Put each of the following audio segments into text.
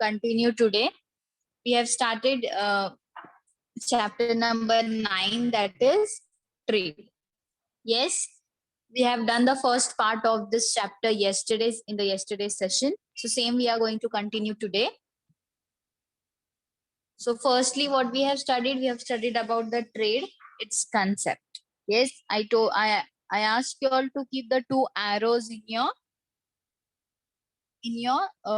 continue today. We have started chapter number 9, that is trade. Yes, we have done the first part of this chapter in the yesterday's session. So same we are going to continue today. So firstly, what we have studied about the trade, its concept. Yes, I asked you all to keep the two arrows in your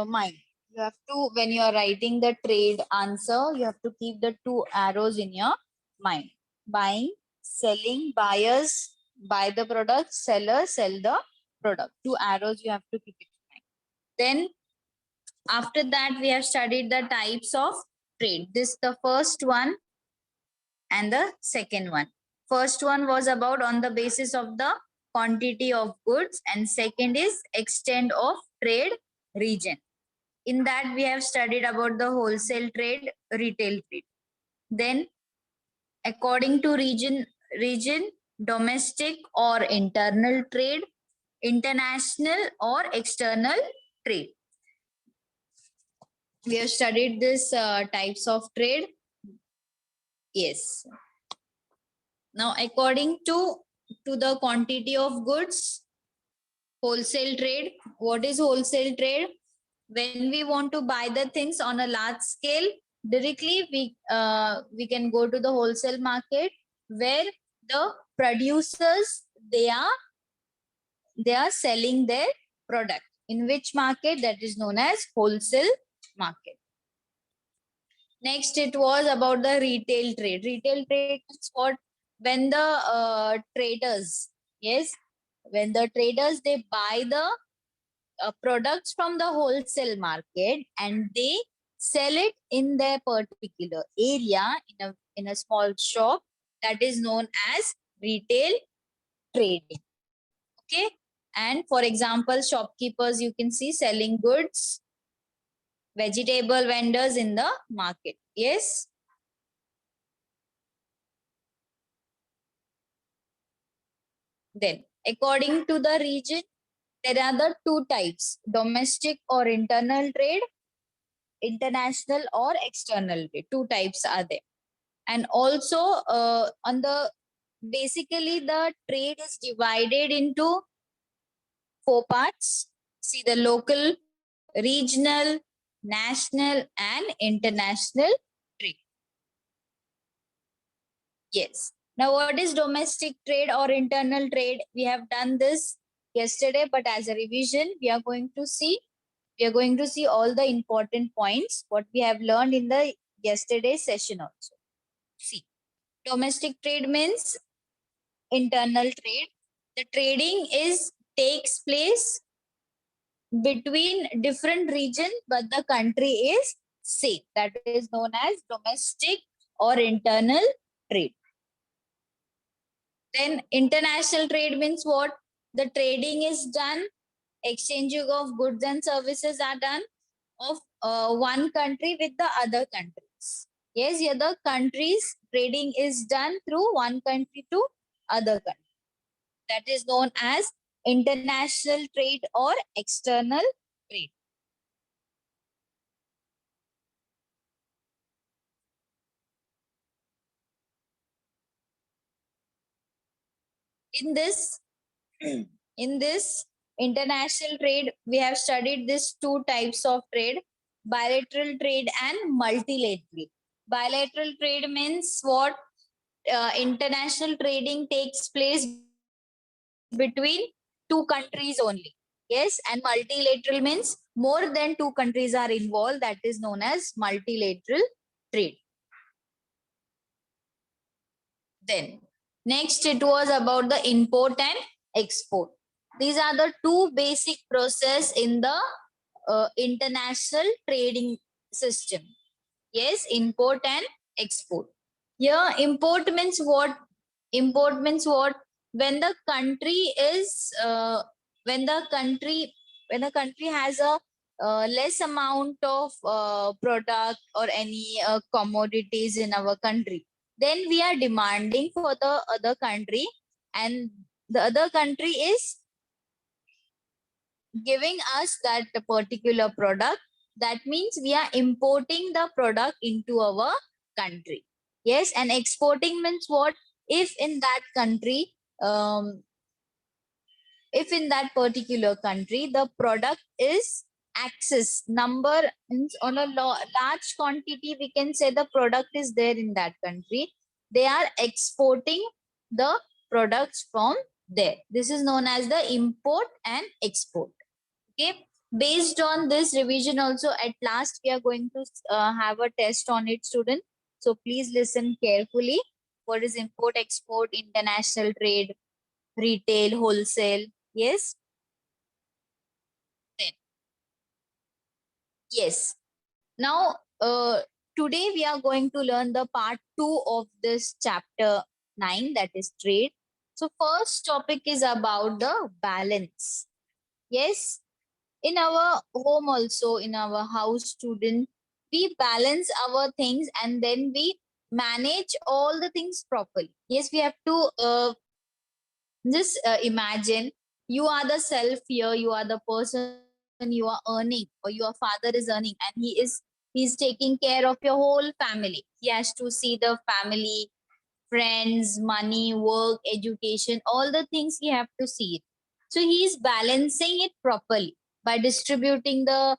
mind. You have to, when you are writing the trade answer, you have to keep the two arrows in your mind. Buying, selling, buyers buy the product, sellers sell the product. Two arrows you have to keep it in mind. Then after that, we have studied the types of trade. This the first one and the second one. First one was about on the basis of the quantity of goods, and second is extent of trade region. In that, we have studied about the wholesale trade, retail trade. Then, according to region, domestic or internal trade, international or external trade. We have studied this types of trade. Yes. Now, according to the quantity of goods, wholesale trade. What is wholesale trade? When we want to buy the things on a large scale, directly we can go to the wholesale market, where the producers they are selling their product. In which market? That is known as wholesale market. Next, it was about the retail trade. Retail trade is what? When the traders, yes, when the traders they buy the products from the wholesale market and they sell it in their particular area in a small shop, that is known as retail trading. Okay, and for example, shopkeepers you can see selling goods, vegetable vendors in the market. Yes. Then, according to the region, there are the two types: domestic or internal trade, international or external trade. Two types are there. And also on the basically the trade is divided into four parts. See, the local, regional, national and international trade. Yes. Now, what is domestic trade or internal trade? We have done this yesterday, but as a revision, we are going to see all the important points what we have learned in the yesterday's session also. See, domestic trade means internal trade. The trading takes place between different region, but the country is same. That is known as domestic or internal trade. Then international trade means what? The trading is done, exchanging of goods and services are done of one country with the other countries. Yes, here the countries trading is done through one country to other country. That is known as international trade or external trade. In this international trade, we have studied these two types of trade: bilateral trade and multilateral. Bilateral trade means what? International trading takes place between two countries only. Yes, and multilateral means more than two countries are involved. That is known as multilateral trade. Then next, it was about the import and export. These are the two basic process in the international trading system. Yes, import and export. Here, import means what? Import means what? When the country is when the country has a less amount of product or any commodities in our country, then we are demanding for the other country, and the other country is giving us that particular product That means we are importing the product into our country. Yes, and exporting means what? If in that country, if in that particular country the product is access number means on a large quantity, we can say the product is there in that country, they are exporting the products from there. This is known as the import and export. Okay, based on this revision also, at last we are going to have a test on it, student. So please listen carefully. What is import, export, international trade, retail, wholesale? Yes. Then yes. Now today we are going to learn the part 2 of this chapter 9, that is trade. So first topic is about the balance. Yes, in our home also, in our house, student, we balance our things and then we manage all the things properly. Yes, we have to just imagine you are the self here, you are the person, you are earning, or your father is earning, and he's taking care of your whole family. He has to see the family, friends, money, work, education, all the things he have to see it. So he is balancing it properly by distributing the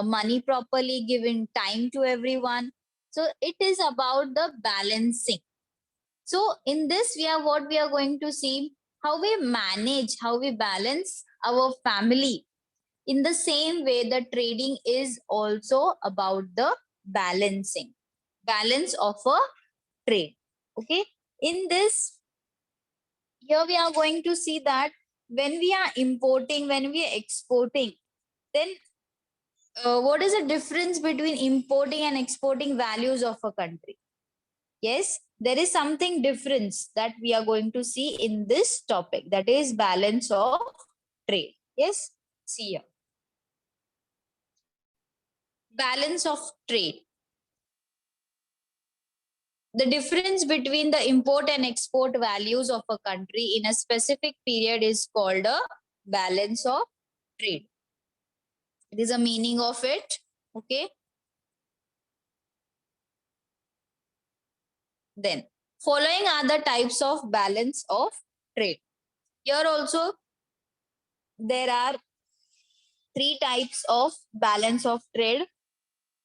money properly, giving time to everyone. So it is about the balancing. So in this, we are what we are going to see how we manage, how we balance our family. In the same way, the trading is also about the balancing, balance of a trade. Okay, in this, here we are going to see that when we are importing, when we are exporting, then what is the difference between importing and exporting values of a country? Yes, there is something difference that we are going to see in this topic, that is balance of trade. Yes, see here. Balance of trade. The difference between the import and export values of a country in a specific period is called a balance of trade. It is a meaning of it. Okay. Then following are the types of balance of trade. Here also there are 3 types of balance of trade.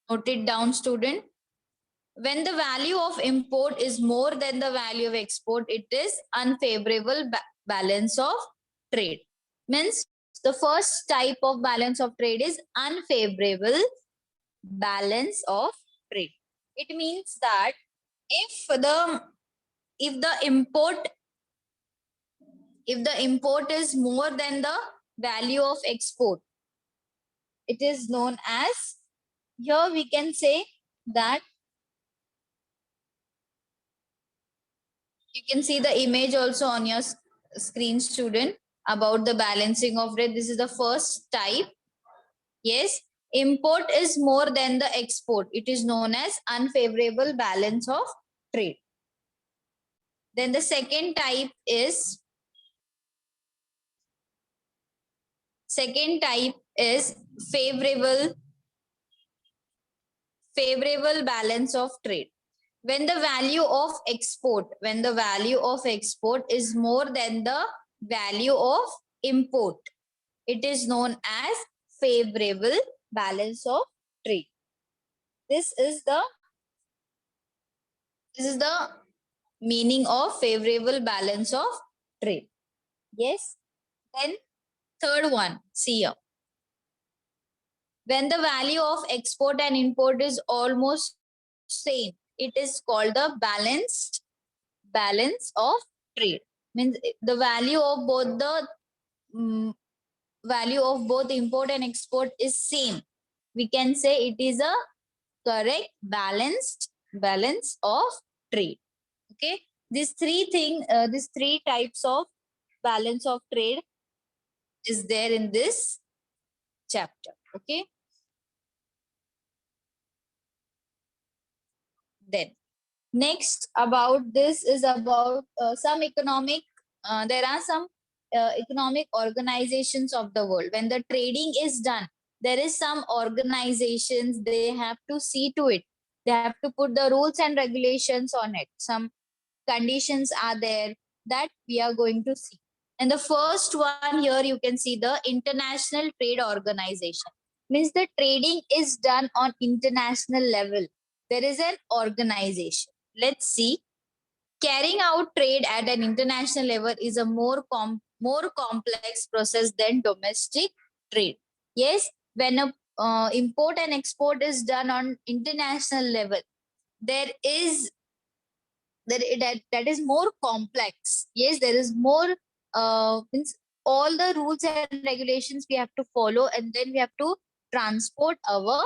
Note it down, student. When the value of import is more than the value of export, it is unfavorable balance of trade. Means the first type of balance of trade is unfavorable balance of trade. It means that if the import is more than the value of export, it is known as, here we can say that, you can see the image also on your screen, student, about the balancing of trade. This is the first type. Yes, import is more than the export. It is known as unfavorable balance of trade. Then the second type is favorable balance of trade. When the value of export is more than the value of import, it is known as favorable balance of trade. This is the meaning of favorable balance of trade. Yes. Then third one, see here. When the value of export and import is almost same, it is called the balanced balance of trade. Means the value of both value of both import and export is same. We can say it is a correct balanced balance of trade. Okay, these three types of balance of trade is there in this chapter. Okay, then next about this is about some economic, there are some economic organizations of the world. When the trading is done, there is some organizations, they have to see to it. They have to put the rules and regulations on it. Some conditions are there that we are going to see. And the first one here, you can see the International Trade Organization. Means the trading is done on international level. There is an organization. Let's see. Carrying out trade at an international level is a more complex process than domestic trade. Yes, when a import and export is done on international level, there is that is more complex. Yes, there is more means all the rules and regulations we have to follow, and then we have to transport our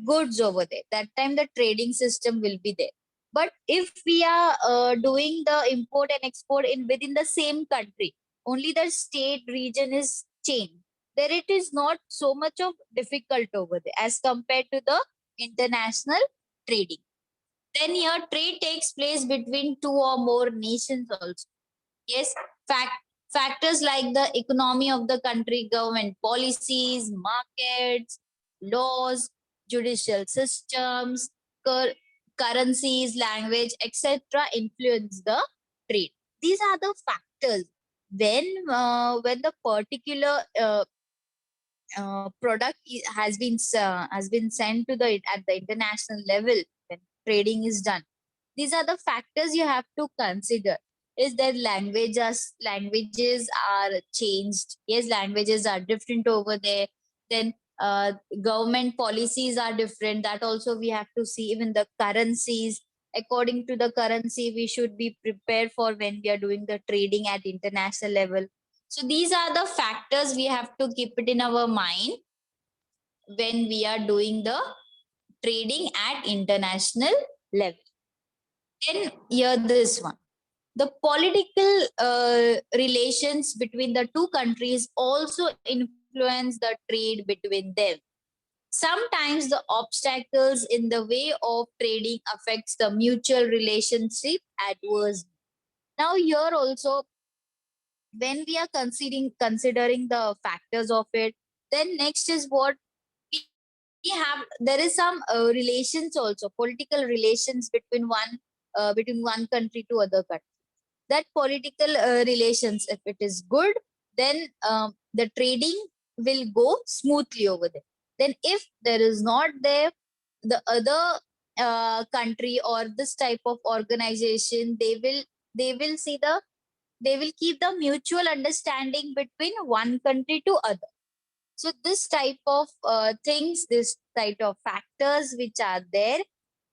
goods over there. That time the trading system will be there. But if we are doing the import and export in within the same country, only the state region is changed, there it is not so much of difficult over there as compared to the international trading. Then here trade takes place between two or more nations also. Yes, factors like the economy of the country, government policies, markets, laws, judicial systems, currencies, language, etc. influence the trade. These are the factors. When the particular product has been sent to the at the international level, when trading is done, these are the factors you have to consider. Is that languages are changed? Yes, languages are different over there. Then government policies are different, that also we have to see. Even the currencies, according to the currency we should be prepared for when we are doing the trading at international level. So these are the factors we have to keep it in our mind when we are doing the trading at international level. Then here this one. The political relations between the two countries also influence the trade between them. Sometimes the obstacles in the way of trading affects the mutual relationship adversely. Now here also, when we are considering the factors of it, then next is what we have. There is some relations also, political relations between one country to other country. That political relations, if it is good, then the trading will go smoothly over there. Then if there is not there, the other country or this type of organization, they will see the they will keep the mutual understanding between one country to other. So this type of things, this type of factors which are there,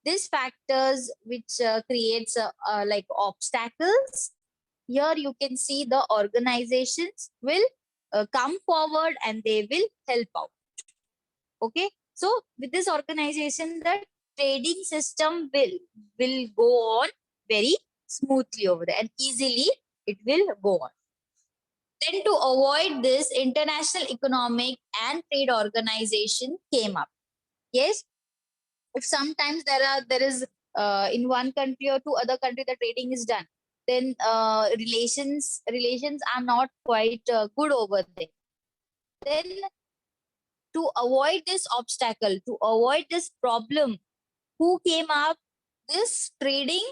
these factors which creates like obstacles, here you can see the organizations will come forward and they will help out. Okay, so with this organization, the trading system will go on very smoothly over there, and easily it will go on. Then to avoid this, International Economic and Trade Organization came up. Yes, if sometimes there is in one country or to other country the trading is done, then relations are not quite good over there. Then to avoid this obstacle, to avoid this problem, who came up? This trading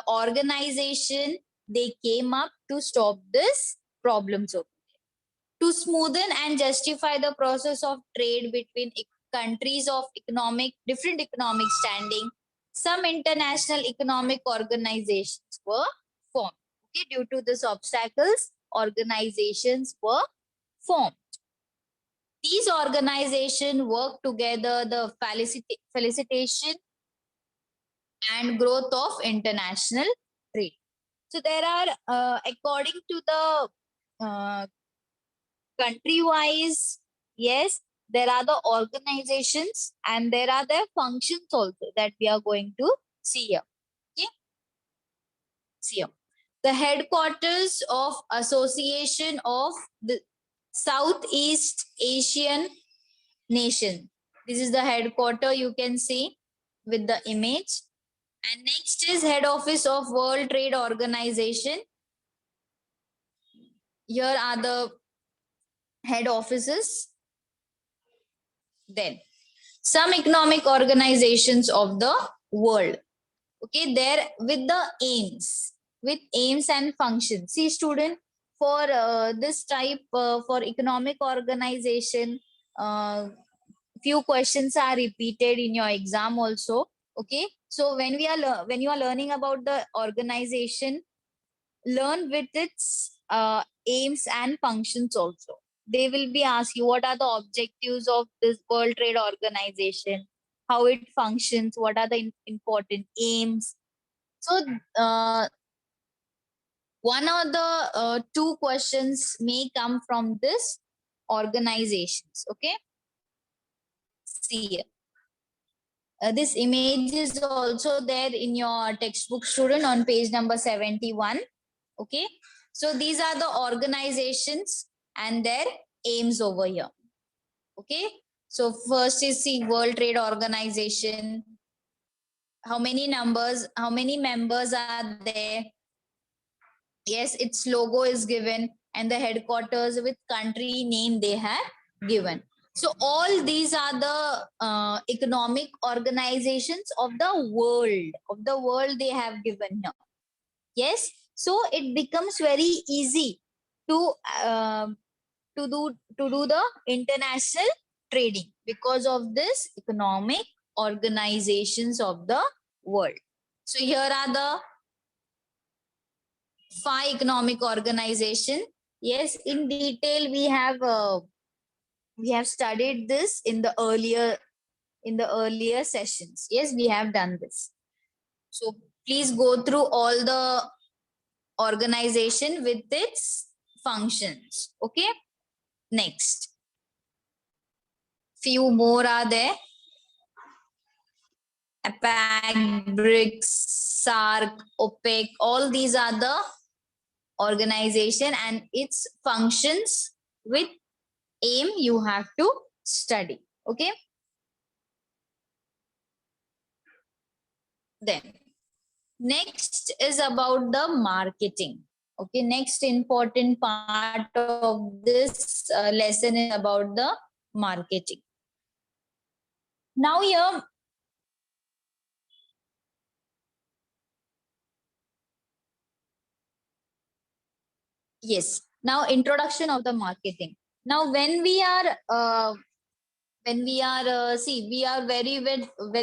organization, they came up to stop this problems. To smoothen and justify the process of trade between countries of different economic standing, some international economic organizations were formed. Okay, due to these obstacles, organizations were formed. These organizations work together the facilitation and growth of international trade. So there are, according to the country wise, yes, there are the organizations and there are their functions also that we are going to see here. Okay, see here. The headquarters of Association of the Southeast Asian Nation. This is the headquarter, you can see with the image. And next is head office of World Trade Organization. Here are the head offices. Then some economic organizations of the world. Okay, there with aims and functions. See, student, for this type for economic organization, few questions are repeated in your exam also. Okay, so when you are learning about the organization, learn with its aims and functions also. They will be asked you what are the objectives of this World Trade Organization, how it functions, what are the important aims. So one of the two questions may come from this organizations. Okay, see here. This image is also there in your textbook, student, on page number 71. Okay, so these are the organizations and their aims over here. Okay, so first is the World Trade Organization. How many members are there? Yes, its logo is given and the headquarters with country name they have given. So all these are the economic organizations of the world. They have given here. Yes, so it becomes very easy to do the international trading because of this economic organizations of the world. So here are the 5 economic organization. Yes, in detail we have studied this in the earlier sessions. Yes, we have done this. So please go through all the organization with its functions. Okay, next, few more are there. APEC, BRICS, SARC, OPEC, all these are the organization and its functions with aim you have to study. Okay, then next is about the marketing. Okay, next important part of this lesson is about the marketing. Now here, yes, now introduction of the marketing. Now when we are see, we are very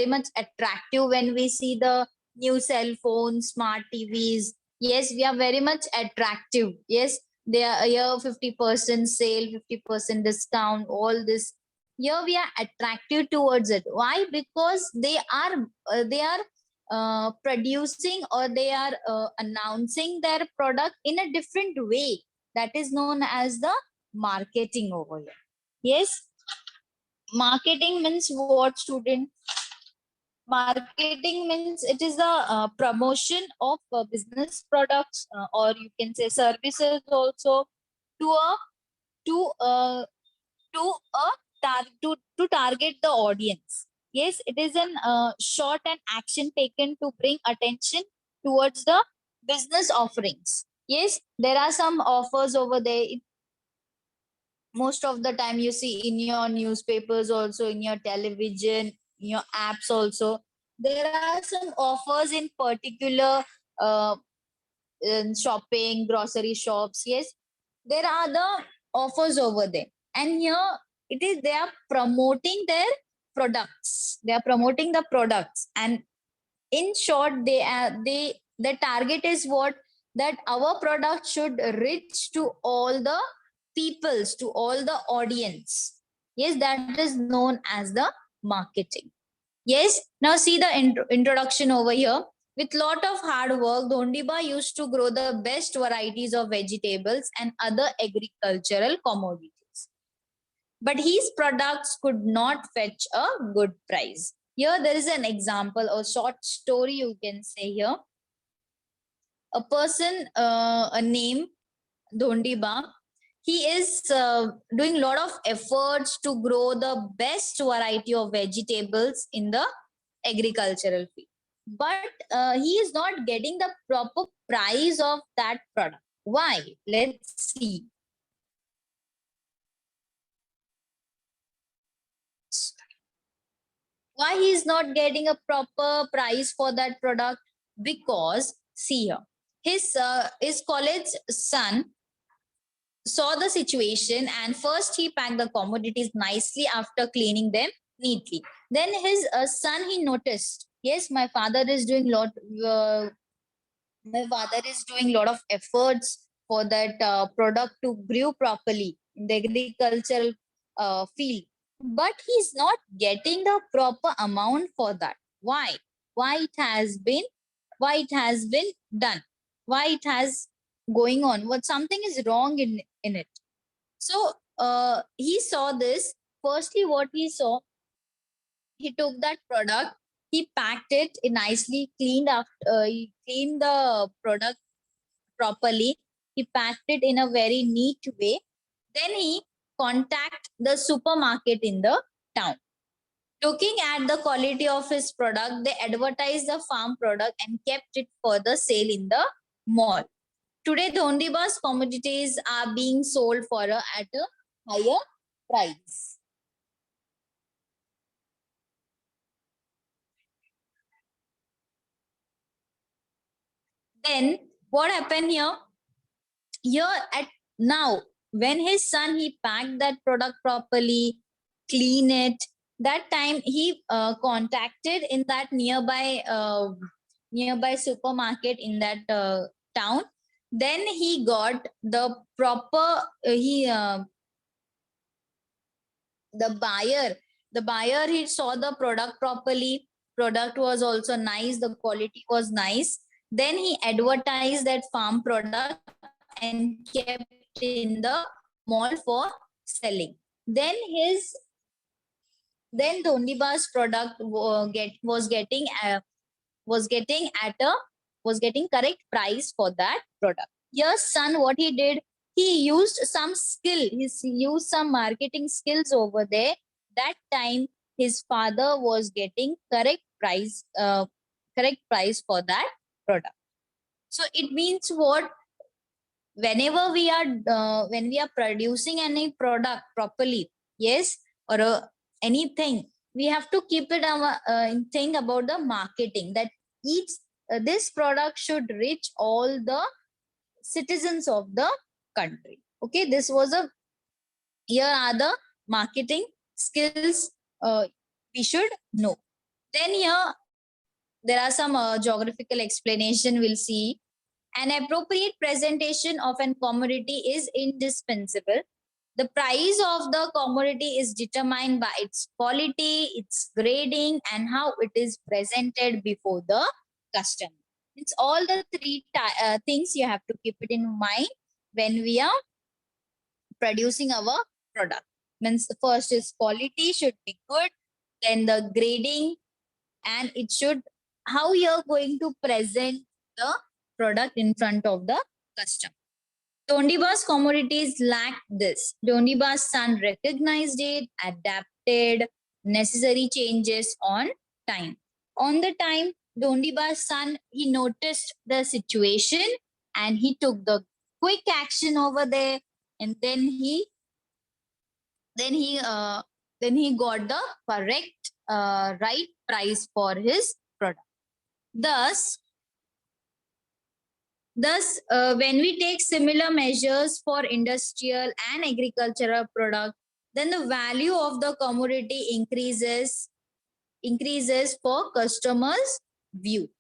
much attractive when we see the new cell phones, smart TVs. Yes, we are very much attractive. Yes, they are here 50% sale, 50% discount, all this. Here we are attractive towards it. Why? Because they are producing, or they are announcing their product in a different way. That is known as the marketing over here. Yes, marketing means what, student? Marketing means it is the promotion of business products, or you can say services also, to a to to a to target the audience. Yes, it is an short and action taken to bring attention towards the business offerings. Yes, there are some offers over there. Most of the time you see in your newspapers also, in your television, in your apps also, there are some offers in particular in shopping, grocery shops. Yes, there are the offers over there, and here it is, they are promoting their products, they are promoting the products, and in short, the target is what, that our product should reach to all the peoples, to all the audience. Yes, that is known as the marketing. Yes, now see the introduction over here. With lot of hard work, Dhondiba used to grow the best varieties of vegetables and other agricultural commodities, but his products could not fetch a good price. Here there is an example, a short story you can say here. A person, a name Dhondiba, he is doing a lot of efforts to grow the best variety of vegetables in the agricultural field. But he is not getting the proper price of that product. Why? Let's see. Why he is not getting a proper price for that product? Because see here, his college son saw the situation, and first he packed the commodities nicely after cleaning them neatly. Then his son, he noticed, yes, my father is doing uh, lot of efforts for that product to grow properly in the agricultural field, but he's not getting the proper amount for that. Why it has been, why it has been done, why it has going on, what something is wrong in it. So he saw this. Firstly, what he saw, he took that product, he packed it nicely, cleaned after he cleaned the product properly, he packed it in a very neat way. Then he contact the supermarket in the town. Looking at the quality of his product, they advertised the farm product and kept it for the sale in the mall. Today, the Ondiba's commodities are being sold at a higher price. Then what happened here? Here at now, when his son, he packed that product properly, clean it. That time he contacted in that nearby supermarket in that town. Then he got the proper he the buyer, he saw the product properly, product was also nice, the quality was nice. Then he advertised that farm product and kept in the mall for selling. Then his then Dhondiba's product was getting at a was getting correct price for that product. Your son, what he did, he used some skill, he used some marketing skills over there. That time his father was getting correct price for that product. So it means what? Whenever when we are producing any product properly, yes, or anything, we have to keep it our think about the marketing, that each this product should reach all the citizens of the country. Okay, this was a here are the marketing skills we should know. Then here there are some geographical explanation we'll see. An appropriate presentation of an commodity is indispensable. The price of the commodity is determined by its quality, its grading, and how it is presented before the customer. It's all the things you have to keep it in mind when we are producing our product. Means the first is quality should be good, then the grading, and it should how you're going to present the product in front of the customer. Dondiba's commodities lacked this. Dondiba's son recognized it, adapted necessary changes on time. On the time, Dondiba's son, he noticed the situation and he took the quick action over there, and then he uh, then he got the correct right price for his product. Thus, when we take similar measures for industrial and agricultural product, then the value of the commodity increases for customers' view.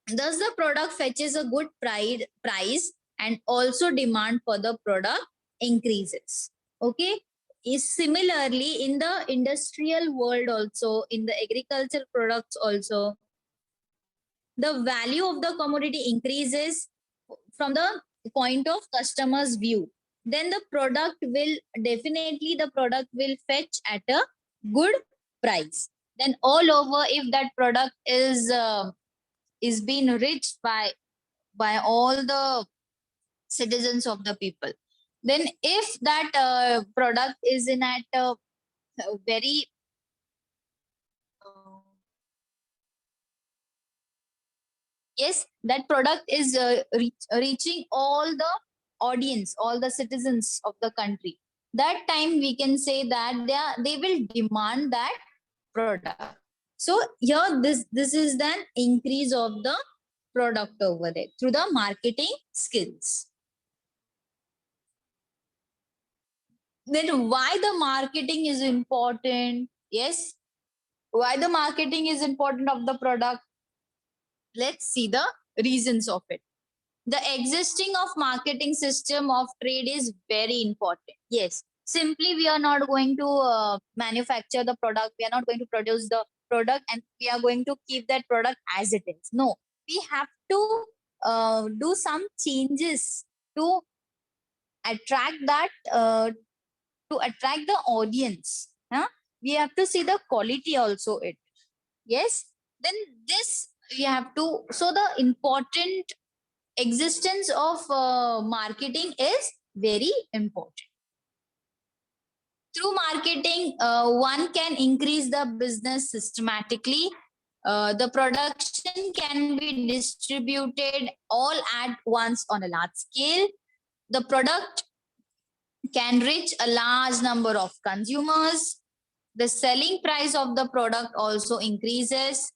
Thus, the product fetches a good price, and also demand for the product increases. Okay. Is similarly in the industrial world also, in the agricultural products also, the value of the commodity increases from the point of customer's view. Then the product will fetch at a good price. Then all over, if that product is being reached by all the citizens of the people, then if that product is in at a very yes, that product is reaching all the audience, all the citizens of the country, that time we can say that they will demand that product. So here this is the increase of the product over there through the marketing skills. Then why the marketing is important? Yes, why the marketing is important of the product? Let's see the reasons of it. The existing of marketing system of trade is very important. Yes, simply we are not going to manufacture the product, we are not going to produce the product and we are going to keep that product as it is. No, we have to do some changes to attract that to attract the audience. Huh? We have to see the quality also it. Yes, then this we have to. So the important existence of marketing is very important. Through marketing, one can increase the business systematically. The production can be distributed all at once on a large scale. The product can reach a large number of consumers. The selling price of the product also increases.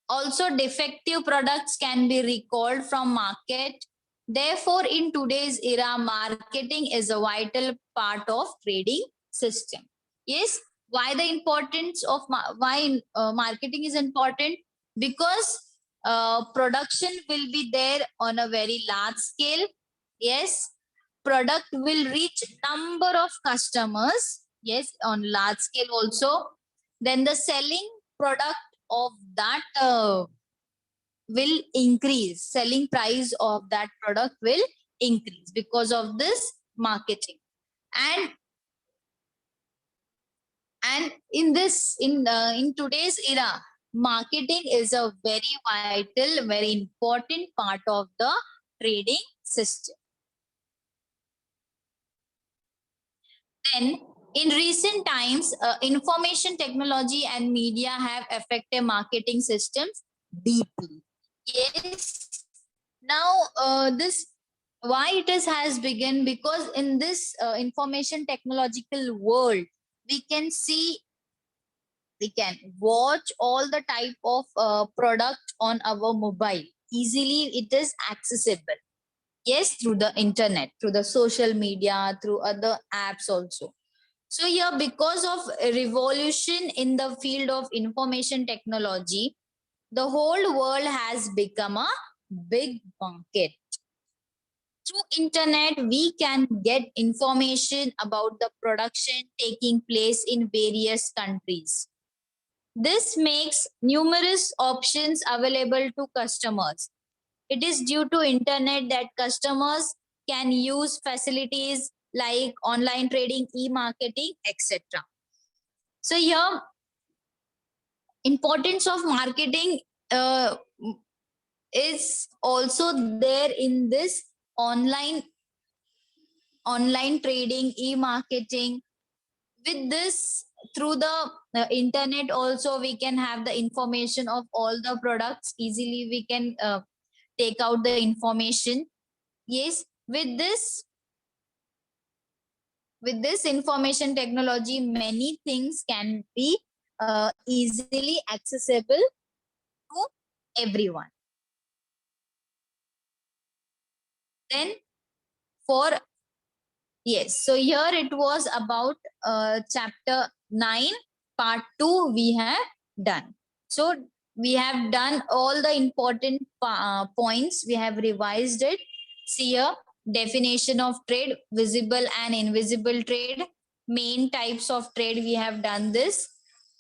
Also, defective products can be recalled from market. Therefore, in today's era, marketing is a vital part of trading system. Yes, why the importance of marketing is important? Because production will be there on a very large scale. Yes, product will reach number of customers. Yes, on large scale also. Then the selling product of that will increase. Selling price of that product will increase because of this marketing. And in this in today's era, marketing is a very vital, very important part of the trading system. Then in recent times, information technology and media have affected marketing systems deeply. Yes. Now, this why it is has begun, because in this information technological world, we can see, we can watch all the type of product on our mobile. Easily, it is accessible. Yes, through the internet, through the social media, through other apps also. So here, because of a revolution in the field of information technology, the whole world has become a big market. Through internet, we can get information about the production taking place in various countries. This makes numerous options available to customers. It is due to internet that customers can use facilities like online trading, e-marketing, etc. So here, importance of marketing is also there in this online trading, e-marketing. With this, through the internet also, we can have the information of all the products. Easily we can take out the information. Yes, with this information technology, many things can be easily accessible to everyone. Then for yes, so here it was about chapter 9 part 2 we have done. So we have done all the important points, we have revised it. See here, definition of trade, visible and invisible trade, main types of trade, we have done this.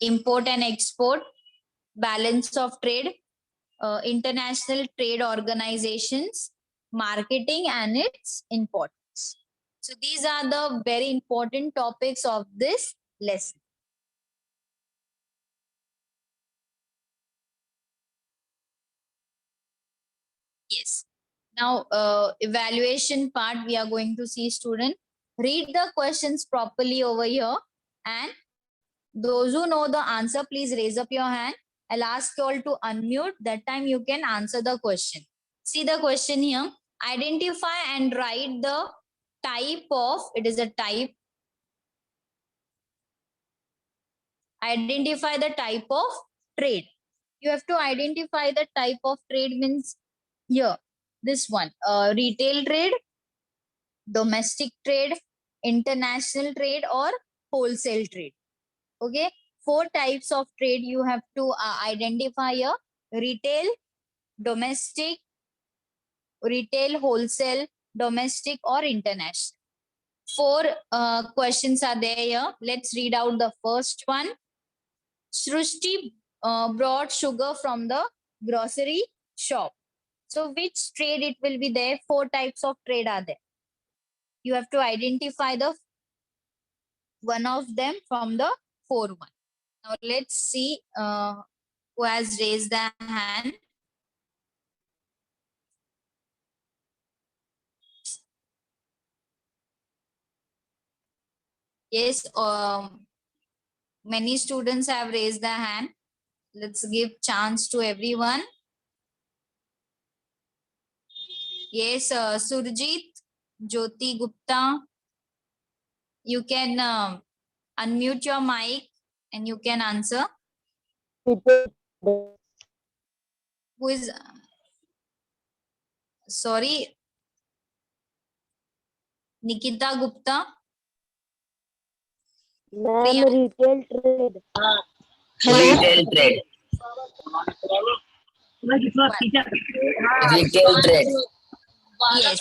Import and export, balance of trade, international trade organizations, marketing and its importance. So these are the very important topics of this lesson. Yes. Now, evaluation part, we are going to see, student. Read the questions properly over here, and those who know the answer, please raise up your hand. I'll ask you all to unmute. That time you can answer the question. See the question here. Identify and write the type of, it is a type. Identify the type of trade. You have to identify the type of trade means here, this one, retail trade, domestic trade, international trade, or wholesale trade. Okay, 4 types of trade you have to identify here: retail, domestic, retail, wholesale, domestic, or international. 4 questions are there here. Let's read out the first one. Srushti brought sugar from the grocery shop. So which trade it will be there? 4 types of trade are there. You have to identify the one of them from the 4 one. Now let's see who has raised the hand. Yes, many students have raised their hand. Let's give chance to everyone. Yes, Surjit, Jyoti Gupta, you can unmute your mic and you can answer. Who is, sorry, Nikita Gupta? Ma'am, retail trade. Retail trade. Retail trade. Yes.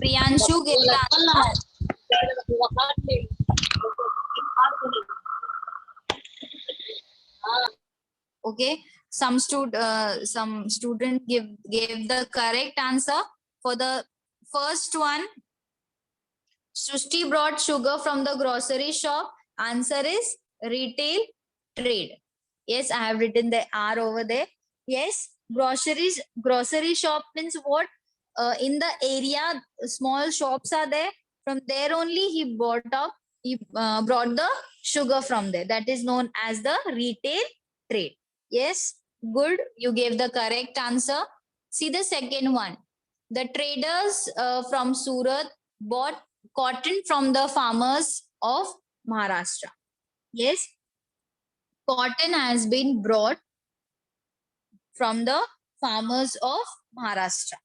Priyanshu gave the answer. Okay, some student gave the correct answer. For the first one, Srushti brought sugar from the grocery shop. Answer is retail trade. Yes, I have written the R over there. Yes, grocery shop means what? In the area, small shops are there. From there only he brought the sugar from there. That is known as the retail trade. Yes, good. You gave the correct answer. See the second one. The traders from Surat bought cotton from the farmers of Maharashtra. Yes, cotton has been brought from the farmers of Maharashtra.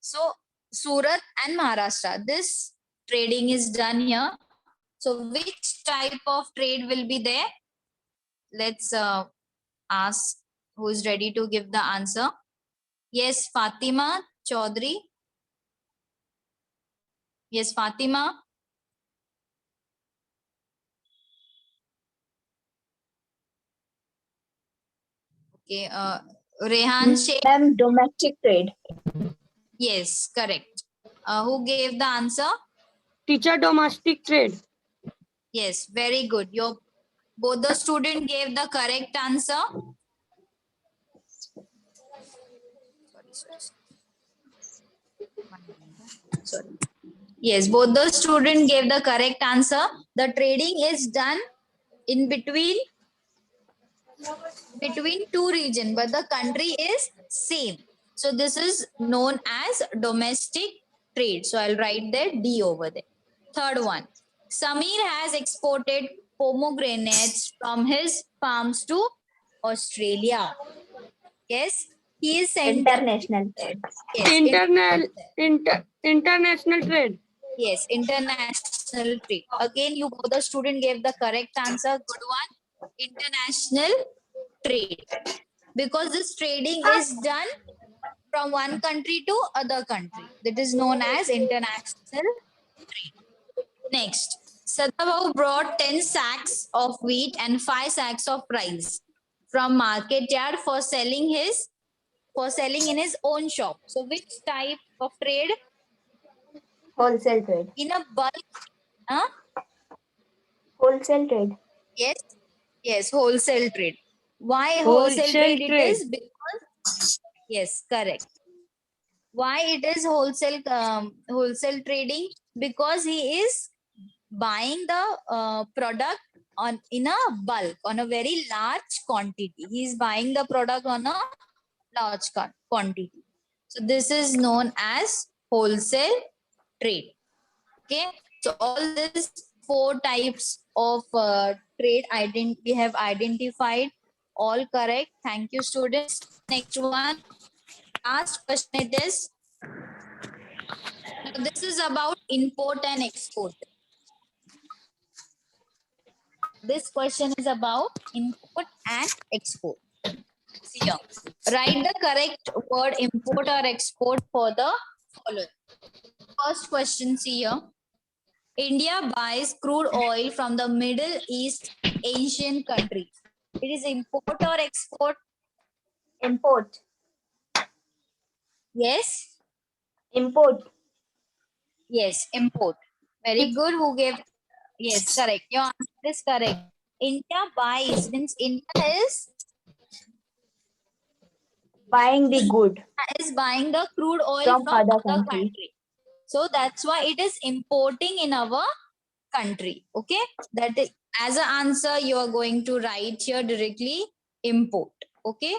So, Surat and Maharashtra, this trading is done here. So, which type of trade will be there? Let's ask who is ready to give the answer. Yes, Fatima Chaudhary. Yes, Fatima. Okay, Rehan Sheikh. Domestic trade. Yes, correct. Who gave the answer? Teacher, domestic trade. Yes, very good. Both the student gave the correct answer. Sorry. Yes, both the student gave the correct answer. The trading is done in between two regions, but the country is same. So this is known as domestic trade. So I'll write there D over there. Third one. Samir has exported pomegranates from his farms to Australia. Yes, he is sent International. yes, International trade. yes, international trade. Again, the student gave the correct answer. Good one. International trade. Because this trading is done from one country to other country. That is known as international trade. Next, Sadabhau brought 10 sacks of wheat and 5 sacks of rice from market yard for selling in his own shop. So which type of trade? Wholesale trade. In a bulk, huh? Wholesale trade. Yes, wholesale trade. Why wholesale trade it is? Because yes, correct. Why it is wholesale trading? Because he is buying the product in a bulk, on a very large quantity. He is buying the product on a large quantity. So this is known as wholesale trade. Okay. So all these 4 types of trade we have identified. All correct. Thank you, students. Next one, last question it is. Now this is about import and export. This question is about import and export. See here. Write the correct word import or export for the following. First question, see here. India buys crude oil from the Middle East Asian countries. It is import or export? Import. Yes? Import. Yes, import. Very good. Who gave? Yes, correct. Your answer is correct. India buys means India Buying the good is buying the crude oil from from other other country. country. So that's why it is importing in our country. Okay. That is, as an answer, you are going to write here directly import. Okay.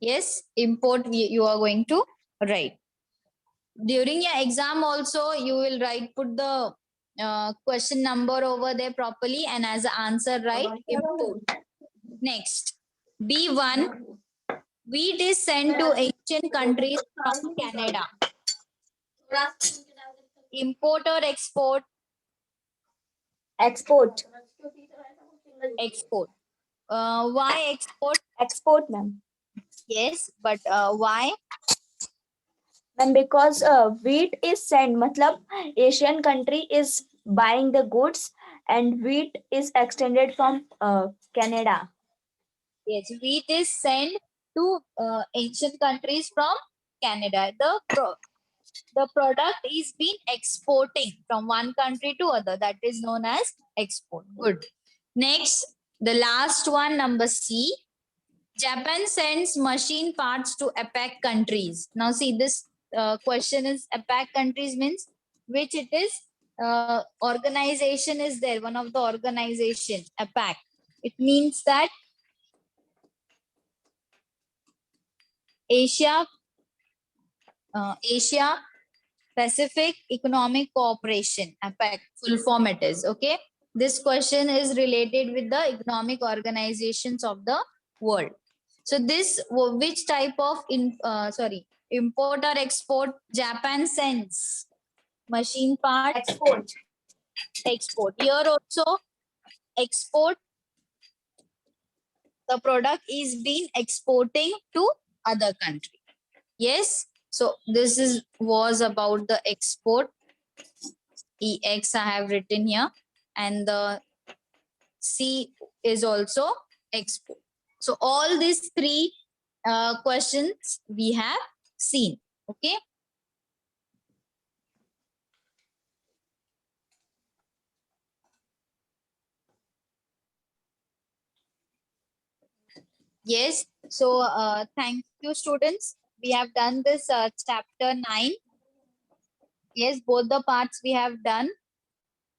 Yes, import you are going to write. During your exam also, you will write, put the question number over there properly and as an answer write import. Next, B1, wheat is sent to Asian countries from Canada. Import or export? Export. Export. Why export? Export, ma'am. Yes, but why? Ma'am, because wheat is sent, matlab Asian country is buying the goods and wheat is extended from Canada. Yes, wheat is sent to ancient countries from Canada. The product is being exporting from one country to other. That is known as export. Good. Next, the last one, number C. Japan sends machine parts to APEC countries. Now see, this question is APEC countries means which it is organization is there. One of the organization, APEC. It means that Asia Pacific Economic Cooperation, APEC, full form it is, okay? This question is related with the economic organizations of the world. So this, which type of, import or export Japan sends? Machine part? Export. Export. Here also, export. The product is being exporting to other country. Yes. So this was about the export. EX I have written here, and the C is also export. So all these 3 questions we have seen. Okay. Yes. So thank you, students. We have done this chapter 9. Yes, both the parts we have done.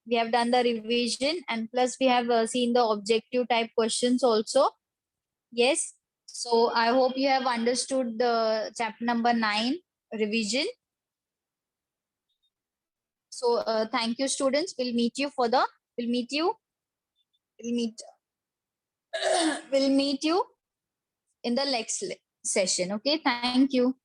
We have done the revision and plus we have seen the objective type questions also. Yes. So I hope you have understood the chapter number 9 revision. So thank you, students. We'll meet you we'll meet you in the next session. Okay. Thank you.